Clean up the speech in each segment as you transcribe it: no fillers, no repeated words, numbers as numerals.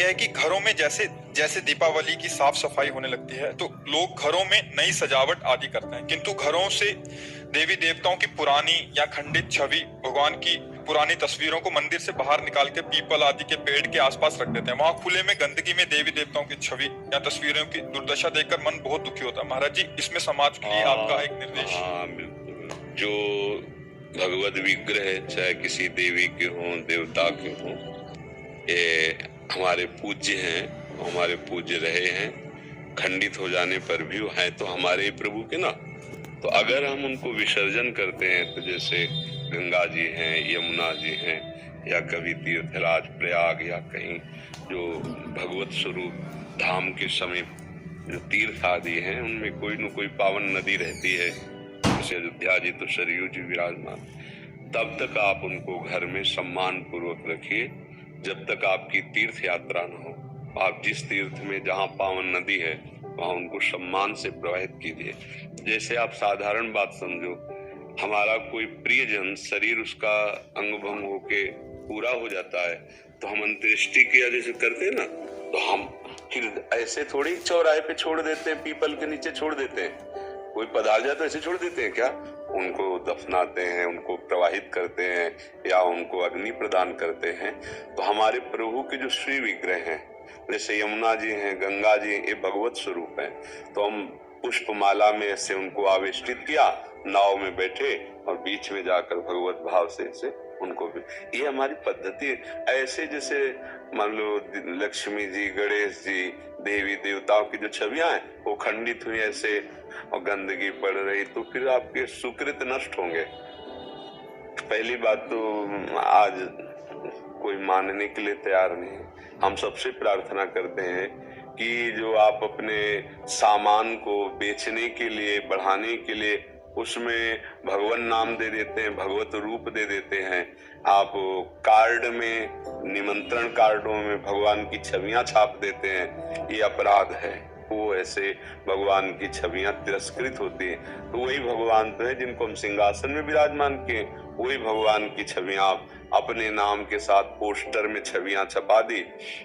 यह है कि घरों में जैसे जैसे दीपावली की साफ सफाई होने लगती है तो लोग घरों में नई सजावट आदि करते हैं, किंतु घरों से देवी देवताओं की पुरानी या खंडित छवि, भगवान की पुरानी तस्वीरों को मंदिर से बाहर निकाल के पीपल आदि के पेड़ के आसपास रख देते हैं। वहां खुले में गंदगी में देवी देवताओं की छवि या तस्वीरों की दुर्दशा देखकर मन बहुत दुखी होता है। महाराज जी, इसमें समाज के लिए आपका एक निर्देश। हाँ बिल्कुल। जो भगवत विग्रह चाहे किसी देवी के हों, देवता के हों, ये हमारे पूज्य हैं, हमारे पूज्य रहे हैं, खंडित हो जाने पर भी वो हैं तो हमारे प्रभु के ना। तो अगर हम उनको विसर्जन करते हैं तो जैसे गंगा जी हैं, यमुना जी हैं, या कभी तीर्थराज प्रयाग या कहीं जो भगवत स्वरूप धाम के समीप जो तीर्थ आदि हैं उनमें कोई न कोई पावन नदी रहती है, जैसे अयोध्या जी तो सरयू जी विराजमान। तब तक आप उनको घर में सम्मान पूर्वक रखिए जब तक आपकी तीर्थ यात्रा न हो। आप जिस तीर्थ में जहाँ पावन नदी है वहाँ उनको सम्मान से प्रवाहित कीजिए। जैसे आप साधारण बात समझो, हमारा कोई प्रियजन शरीर उसका अंग भंग होके पूरा हो जाता है तो हम अंत्येष्टि क्रिया जैसे करते हैं ना, तो हम फिर ऐसे थोड़ी चौराहे पे छोड़ देते हैं, पीपल के नीचे छोड़ देते हैं। कोई पधार जाए तो ऐसे छोड़ देते हैं क्या? उनको दफनाते हैं, उनको प्रवाहित करते हैं या उनको अग्नि प्रदान करते हैं। तो हमारे प्रभु के जो श्री विग्रह हैं, जैसे यमुना जी हैं, गंगा जी, ये भगवत स्वरूप हैं, तो हम पुष्पमाला में ऐसे उनको आवेष्टित किया, नाव में बैठे और बीच में जाकर भगवत भाव से ऐसे उनको भी, ये हमारी पद्धति है। ऐसे जैसे मान लो लक्ष्मी जी, गणेश जी, देवी देवताओं की जो छवियां हैं वो खंडित हुई ऐसे और गंदगी पड़ रही तो फिर आपके सुकृत नष्ट होंगे। पहली बात तो आज कोई मानने के लिए तैयार नहीं है। हम सबसे प्रार्थना करते हैं कि जो आप अपने सामान को बेचने के लिए, बढ़ाने के लिए उसमें भगवान नाम दे देते हैं, भगवत रूप दे देते हैं, आप कार्ड में, निमंत्रण कार्डों में भगवान की छवियां छाप देते हैं, ये अपराध है। वो ऐसे भगवान की छवियां तिरस्कृत होती हैं। तो वही भगवान तो है जिनको हम सिंहासन में विराजमान किए, वही भगवान की छवियां आप अपने नाम के साथ पोस्टर में छवियां छपा दी,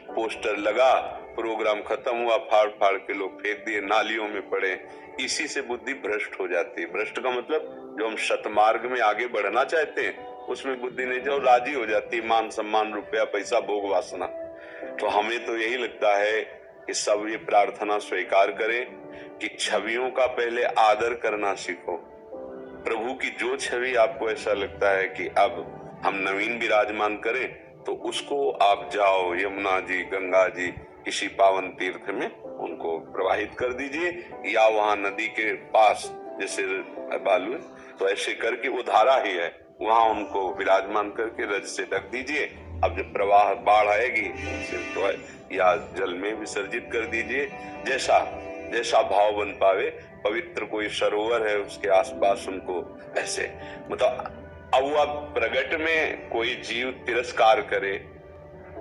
पोस्टर लगा, प्रोग्राम खत्म हुआ, फाड़ फाड़ के लोग फेंक दिए, नालियों में पड़े। इसी से बुद्धि भ्रष्ट हो जाती है। भ्रष्ट का मतलब जो हम सतमार्ग में आगे बढ़ना चाहते हैं उसमें बुद्धि नहीं, जो राजी हो जाती है, मान सम्मान, रुपया, पैसा, भोग वासना। तो हमें तो यही लगता है कि सब ये प्रार्थना स्वीकार करें कि छवियों का पहले आदर करना सीखो। प्रभु की जो छवि आपको ऐसा लगता है कि अब हम नवीन विराजमान करें तो उसको आप जाओ यमुना जी, गंगा जी, किसी पावन तीर्थ में उनको प्रवाहित कर दीजिए, या वहां नदी के पास जैसे बालू है तो ऐसे करके वो धारा ही है, वहां उनको विराजमान करके रज से ढक दीजिए। अब जब प्रवाह बाढ़ आएगी तो है, या जल में विसर्जित कर दीजिए, जैसा जैसा भाव बन पावे। पवित्र कोई सरोवर है उसके आसपास उनको ऐसे, मतलब अब वो प्रगट में कोई जीव तिरस्कार करे,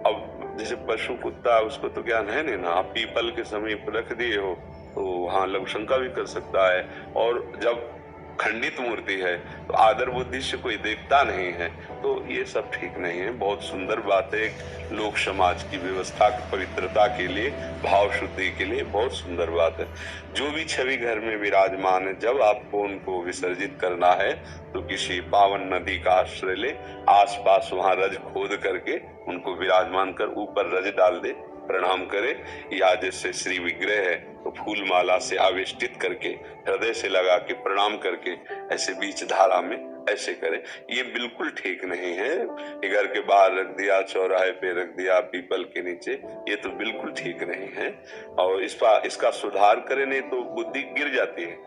अब जैसे पशु कुत्ता उसको तो ज्ञान है नहीं ना, आप पीपल के समीप रख दिए हो तो वहां लघुशंका भी कर सकता है। और जब खंडित मूर्ति है तो आदर बुद्धि से कोई देखता नहीं है, तो ये सब ठीक नहीं है। बहुत सुंदर बात है, एक लोक समाज की व्यवस्था की पवित्रता के लिए, भाव शुद्धि के लिए बहुत सुंदर बात है। जो भी छवि घर में विराजमान है, जब आपको उनको विसर्जित करना है तो किसी पावन नदी का आश्रय ले, आसपास वहां रज खोद करके उनको विराजमान कर ऊपर रज डाल दे, प्रणाम करे, या जैसे श्री विग्रह है तो फूल माला से आवेष्टित करके हृदय से लगा के प्रणाम करके ऐसे बीच धारा में ऐसे करें। ये बिल्कुल ठीक नहीं है। घर के बाहर रख दिया, चौराहे पे रख दिया, पीपल के नीचे, ये तो बिल्कुल ठीक नहीं है। और इसका सुधार करें, नहीं तो बुद्धि गिर जाती है,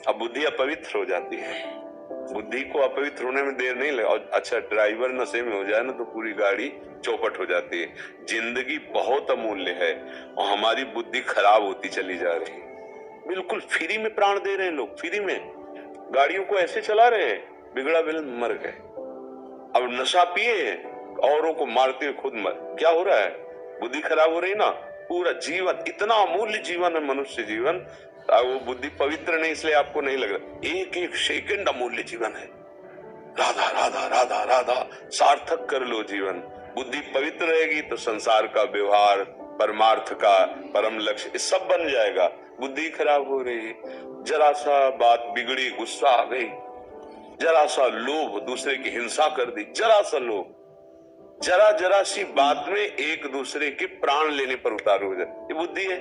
अब बुद्धि अपवित्र हो जाती है। बुद्धि को अपवित्र होने में देर नहीं लगे। और अच्छा, ड्राइवर नशे में हो जाए ना तो पूरी गाड़ी चौपट हो जाती है। जिंदगी बहुत अमूल्य है और हमारी बुद्धि खराब होती चली जा रही है। बिल्कुल फ्री में प्राण दे रहे हैं लोग, फ्री में गाड़ियों को ऐसे चला रहे हैं, बिगड़ा बिल मर गए। अब नशा पिए औरों को मारते हुए खुद मर, क्या हो रहा है? बुद्धि खराब हो रही ना। पूरा जीवन, इतना अमूल्य जीवन है मनुष्य जीवन, वो बुद्धि पवित्र नहीं इसलिए आपको नहीं लग रहा। एक एक सेकंड अमूल्य जीवन है। राधा राधा राधा राधा, सार्थक कर लो जीवन। बुद्धि पवित्र रहेगी तो संसार का व्यवहार, परमार्थ का परम लक्ष्य, ये सब बन जाएगा। बुद्धि खराब हो रही है, जरा सा बात बिगड़ी, गुस्सा आ गई, जरा सा लोभ, दूसरे की हिंसा कर दी, जरा सा लोभ, जरा जरा सी बात में एक दूसरे के प्राण लेने पर उतार हो जाए, ये बुद्धि है।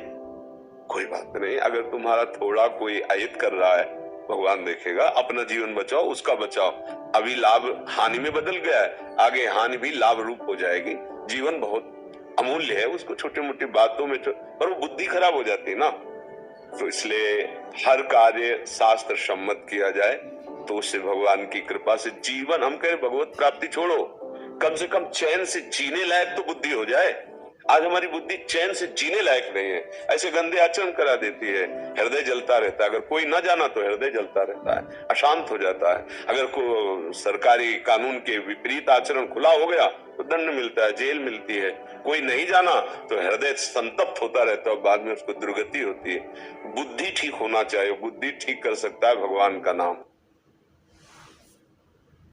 कोई बात नहीं, अगर तुम्हारा थोड़ा कोई अहित कर रहा है, भगवान देखेगा, अपना जीवन बचाओ, उसका बचाओ। अभी लाभ हानि में बदल गया है, आगे हानि भी लाभ रूप हो जाएगी। जीवन बहुत अमूल्य है, उसको छोटी मोटी बातों में पर वो बुद्धि खराब हो जाती है ना। तो इसलिए हर कार्य शास्त्र सम्मत किया जाए तो उससे भगवान की कृपा से जीवन, हम कहें भगवत प्राप्ति छोड़ो, कम से कम चैन से जीने लायक तो बुद्धि हो जाए। आज हमारी बुद्धि चैन से जीने लायक नहीं है, ऐसे गंदे आचरण करा देती है, हृदय जलता रहता है। अगर कोई न जाना तो हृदय जलता रहता है, अशांत हो जाता है। अगर कोई सरकारी कानून के विपरीत आचरण खुला हो गया तो दंड मिलता है, जेल मिलती है। कोई नहीं जाना तो हृदय संतप्त होता रहता है, बाद में उसको दुर्गति होती है। बुद्धि ठीक होना चाहिए, बुद्धि ठीक कर सकता है भगवान का नाम।